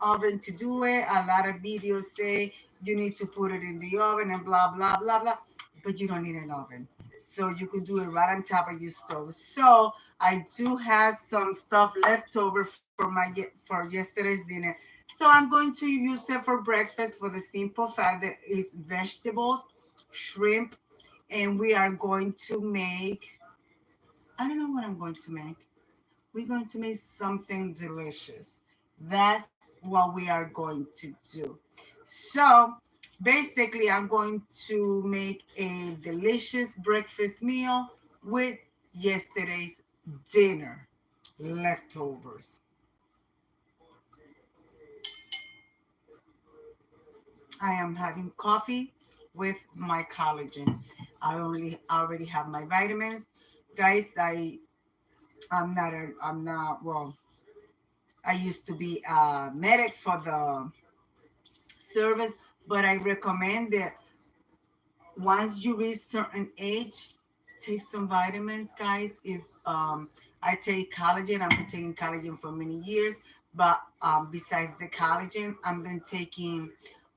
oven to do it. A lot of videos say you need to put it in the oven and blah blah blah blah, but you don't need an oven. So you could do it right on top of your stove. So I do have some stuff left over for yesterday's dinner. So I'm going to use it for breakfast for the simple fact that it's vegetables, shrimp, and we are going to make. I don't know what I'm going to make. We're going to make something delicious. That's what we are going to do. So basically, I'm going to make a delicious breakfast meal with yesterday's dinner leftovers. I am having coffee with my collagen. I already have my vitamins. Guys, I'm not well, I used to be a medic for the service, but I recommend that once you reach certain age, take some vitamins, guys. Is I take collagen. I've been taking collagen for many years, but besides the collagen, I've been taking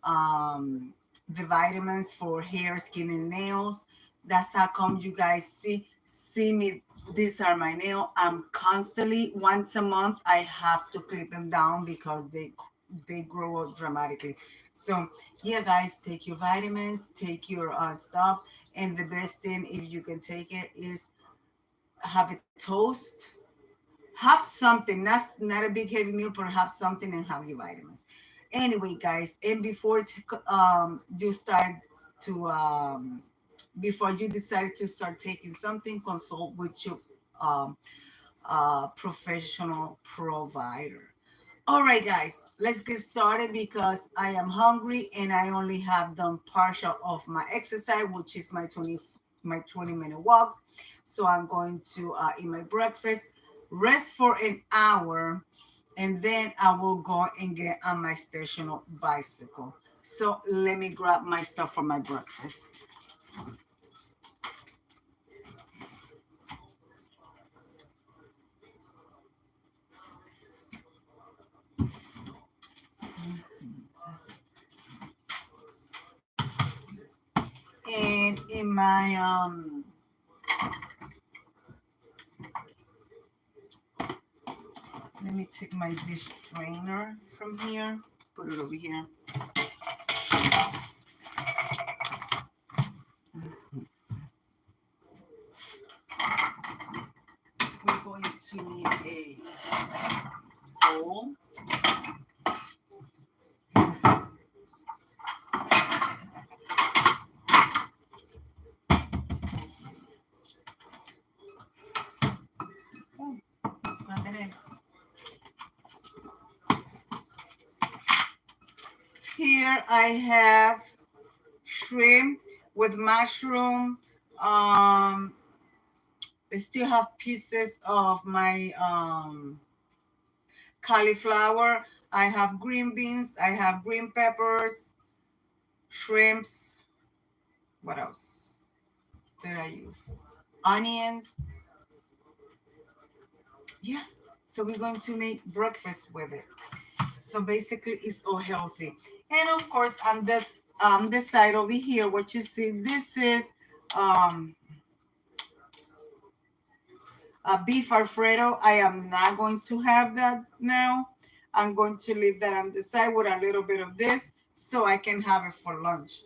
the vitamins for hair, skin, and nails. That's how come you guys see me. These are my nail. I'm constantly once a month. I have to clip them down because they grow up dramatically. So yeah, guys, take your vitamins, take your stuff, and the best thing if you can take it is have a toast, have something. That's not a big heavy meal, but have something and have your vitamins. Anyway, guys, and you start to before you decide to start taking something, consult with your um, professional provider. All right, guys, let's get started because I am hungry and I only have done partial of my exercise, which is my 20-minute walk. So I'm going to eat my breakfast, rest for an hour, and then I will go and get on my stationary bicycle. So let me grab my stuff for my breakfast. And in my let me take my dish drainer from here, put it over here. We're going to need a bowl. Oh, grab it in. Here I have shrimp with mushroom. I still have pieces of my cauliflower. I have green beans. I have green peppers, shrimps. What else did I use? Onions. Yeah. So we're going to make breakfast with it. So basically, it's all healthy. And of course, on this side over here, what you see, this is um, a beef alfredo. I am not going to have that now. I'm going to leave that on the side with a little bit of this so I can have it for lunch.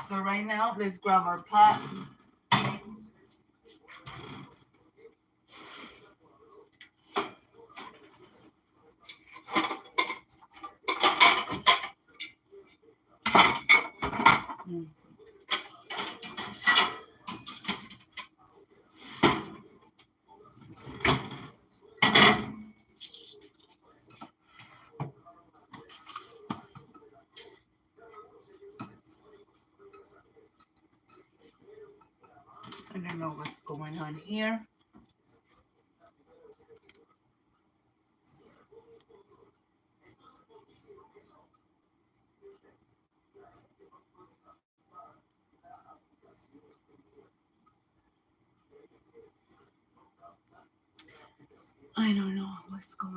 So right now, let's grab our pot. Mm. I don't know what's going on here. I don't know what's going